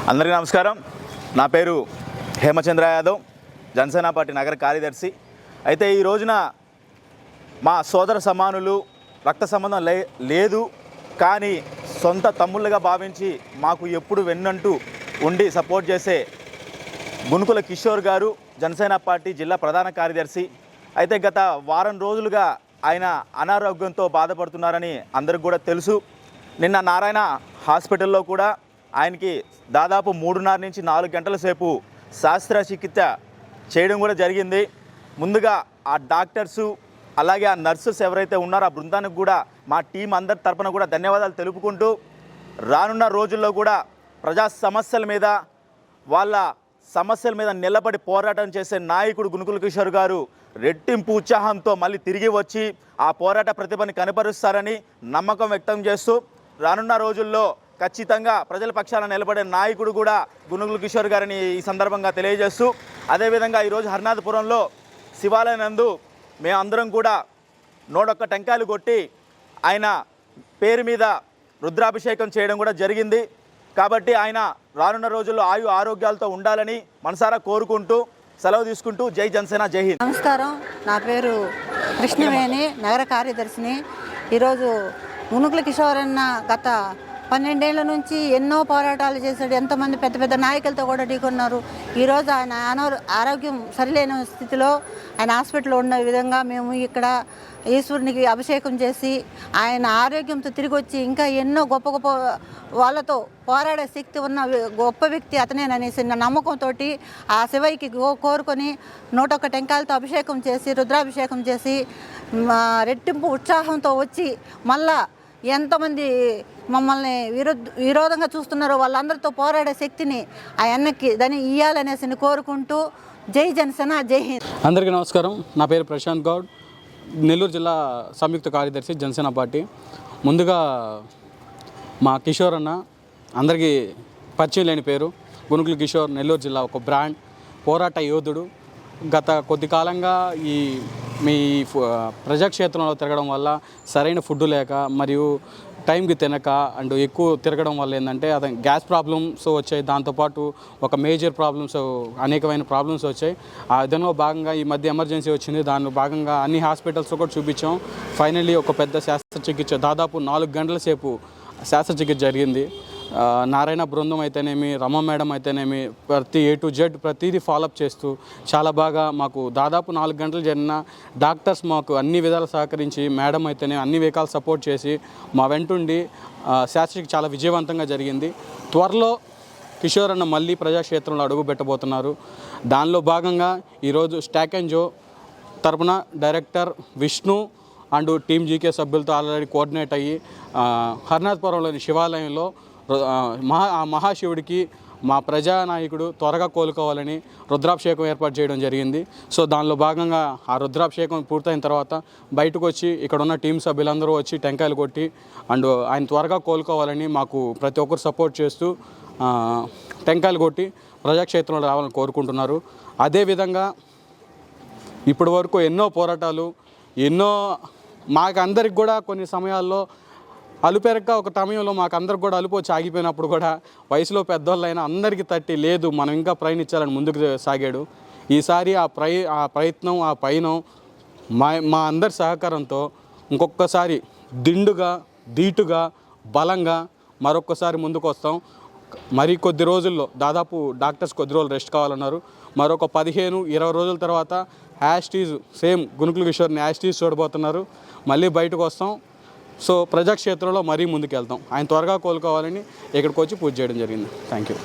అందరికీ నమస్కారం. నా పేరు హేమచంద్ర యాదవ్, జనసేన పార్టీ నగర కార్యదర్శి. అయితే ఈ రోజున మా సోదర సమానులు రక్త సంబంధం లేదు, కానీ సొంత తమ్ముళ్ళుగా భావించి మాకు ఎప్పుడు వెన్నంటూ ఉండి సపోర్ట్ చేసే గునుకుల కిషోర్ గారు జనసేన పార్టీ జిల్లా ప్రధాన కార్యదర్శి. అయితే గత వారం రోజులుగా ఆయన అనారోగ్యంతో బాధపడుతున్నారని అందరికి కూడా తెలుసు. నిన్న నారాయణ హాస్పిటల్లో కూడా ఆయనకి దాదాపు 3:30 నుంచి 4 గంటల సేపు శస్త్రచికిత్స చేయడం కూడా జరిగింది. ముందుగా ఆ డాక్టర్సు అలాగే ఆ నర్సెస్ ఎవరైతే ఉన్నారో ఆ బృందానికి కూడా మా టీం అందరి తరపున కూడా ధన్యవాదాలు తెలుపుకుంటూ, రానున్న రోజుల్లో కూడా ప్రజా సమస్యల మీద వాళ్ళ సమస్యల మీద నిలబడి పోరాటం చేసే నాయకుడు గునుకుల కిషోర్ గారు రెట్టింపు ఉత్సాహంతో మళ్ళీ తిరిగి వచ్చి ఆ పోరాట ప్రతిభని కనపరుస్తారని నమ్మకం వ్యక్తం చేస్తూ, రానున్న రోజుల్లో ఖచ్చితంగా ప్రజల పక్షాన నిలబడే నాయకుడు కూడా గునుకుల కిషోర్ గారిని ఈ సందర్భంగా తెలియజేస్తూ, అదేవిధంగా ఈరోజు హరినాథపురంలో శివాలయం నందు మేమందరం కూడా 101 టెంకాయలు కొట్టి ఆయన పేరు మీద రుద్రాభిషేకం చేయడం కూడా జరిగింది. కాబట్టి ఆయన రానున్న రోజుల్లో ఆరోగ్యాలతో ఉండాలని మనసారా కోరుకుంటూ సెలవు తీసుకుంటూ జై జనసేన, జై హింద్. నమస్కారం. నా పేరు కృష్ణవేణి, నగర కార్యదర్శిని. ఈరోజు గునుకుల కిషోర్ అన్న గత 12 ఏళ్ల నుంచి ఎన్నో పోరాటాలు చేశాడు. ఎంతోమంది పెద్ద పెద్ద నాయకులతో కూడా ఢీకొన్నారు. ఈరోజు ఆయన ఆరోగ్యం సరిలేని స్థితిలో ఆయన హాస్పిటల్లో ఉన్న విధంగా మేము ఇక్కడ ఈశ్వరునికి అభిషేకం చేసి ఆయన ఆరోగ్యంతో తిరిగి వచ్చి ఇంకా ఎన్నో గొప్ప గొప్ప వాళ్ళతో పోరాడే శక్తి ఉన్న గొప్ప వ్యక్తి అతనేననేసి నమ్మకంతో ఆ శివయ్యకి కోరుకొని 101 టెంకాయలతో అభిషేకం చేసి రుద్రాభిషేకం చేసి రెట్టింపు ఉత్సాహంతో వచ్చి మళ్ళా ఎంతమంది మమ్మల్ని విరోధంగా చూస్తున్నారో వాళ్ళందరితో పోరాడే శక్తిని ఆ అన్నకి దాన్ని ఇవ్వాలనేసి కోరుకుంటూ జై జనసేన, జై హింద్. అందరికీ నమస్కారం. నా పేరు ప్రశాంత్ గౌడ్, నెల్లూరు జిల్లా సంయుక్త కార్యదర్శి, జనసేన పార్టీ. ముందుగా మా కిషోర్ అన్న అందరికీ పరిచయం లేని పేరు. గునుకుల కిషోర్ నెల్లూరు జిల్లా ఒక బ్రాండ్, పోరాట యోధుడు. గత కొద్ది కాలంగా మీ ప్రజాక్షేత్రంలో తిరగడం వల్ల సరైన ఫుడ్ లేక మరియు టైంకి తినక అండ్ ఎక్కువ తిరగడం వల్ల ఏంటంటే అతను గ్యాస్ ప్రాబ్లమ్స్ వచ్చాయి. దాంతోపాటు ఒక మేజర్ ప్రాబ్లమ్స్, అనేకమైన ప్రాబ్లమ్స్ వచ్చాయి. ఆ విధంగా భాగంగా ఈ మధ్య ఎమర్జెన్సీ వచ్చింది. దానిలో భాగంగా అన్ని హాస్పిటల్స్లో కూడా చూపించాం. ఫైనల్లీ ఒక పెద్ద శస్త్రచికిత్స, దాదాపు 4 గంటల సేపు శస్త్రచికిత్స జరిగింది. నారాయణ బృందం అయితేనేమి, రమ మేడం అయితేనేమి, ప్రతి A to Z ప్రతిదీ ఫాలోఅప్ చేస్తూ చాలా బాగా మాకు దాదాపు 4 గంటలు జరిగిన డాక్టర్స్ మాకు అన్ని విధాలు సహకరించి, మేడం అయితేనే అన్ని వేకాలు సపోర్ట్ చేసి మా వెంటుండి శాస్త్రికి చాలా విజయవంతంగా జరిగింది. త్వరలో కిషోర్ అన్న మళ్ళీ ప్రజాక్షేత్రంలో అడుగు పెట్టబోతున్నారు. దానిలో భాగంగా ఈరోజు స్టాక్ అండ్ జో తరపున director Vishnu and team GK సభ్యులతో ఆల్రెడీ కోఆర్డినేట్ అయ్యి హరినాథపురంలోని శివాలయంలో మహాశివుడికి మా ప్రజానాయకుడు త్వరగా కోలుకోవాలని రుద్రాభిషేకం ఏర్పాటు చేయడం జరిగింది. సో దానిలో భాగంగా ఆ రుద్రాభిషేకం పూర్తయిన తర్వాత బయటకు వచ్చి ఇక్కడ ఉన్న టీం సభ్యులందరూ వచ్చి టెంకాయలు కొట్టి అండ్ ఆయన త్వరగా కోలుకోవాలని మాకు ప్రతి ఒక్కరు సపోర్ట్ చేస్తూ టెంకాయలు కొట్టి ప్రజాక్షేత్రంలో రావాలని కోరుకుంటున్నారు. అదేవిధంగా ఇప్పటి వరకు ఎన్నో పోరాటాలు, ఎన్నో మాకందరికి కూడా కొన్ని సమయాల్లో అలుపెరక్క ఒక సమయంలో మాకందరికి కూడా అలుపు వచ్చి ఆగిపోయినప్పుడు కూడా వయసులో పెద్దవాళ్ళైనా అందరికీ తట్టి లేదు మనం ఇంకా ప్రయాణించాలని ముందుకు సాగాడు. ఈసారి ఆ ప్రయత్నం, ఆ పయనం మా అందరి సహకారంతో ఇంకొకసారి దిండుగా, ధీటుగా, బలంగా మరొకసారి ముందుకు వస్తాం. మరి కొద్ది రోజుల్లో, దాదాపు డాక్టర్స్ కొద్ది రోజులు రెస్ట్ కావాలన్నారు. మరొక 15-20 రోజుల తర్వాత యాస్టీజ్ సేమ్ గునుకుల కిషోర్ని యాస్టీజ్ చూడబోతున్నారు. మళ్ళీ బయటకు వస్తాం. సో ప్రజాక్షేత్రంలో మరీ ముందుకు వెళ్తాం. ఆయన త్వరగా కోలుకోవాలని ఇక్కడికి వచ్చి పూజ చేయడం జరిగింది. Thank you.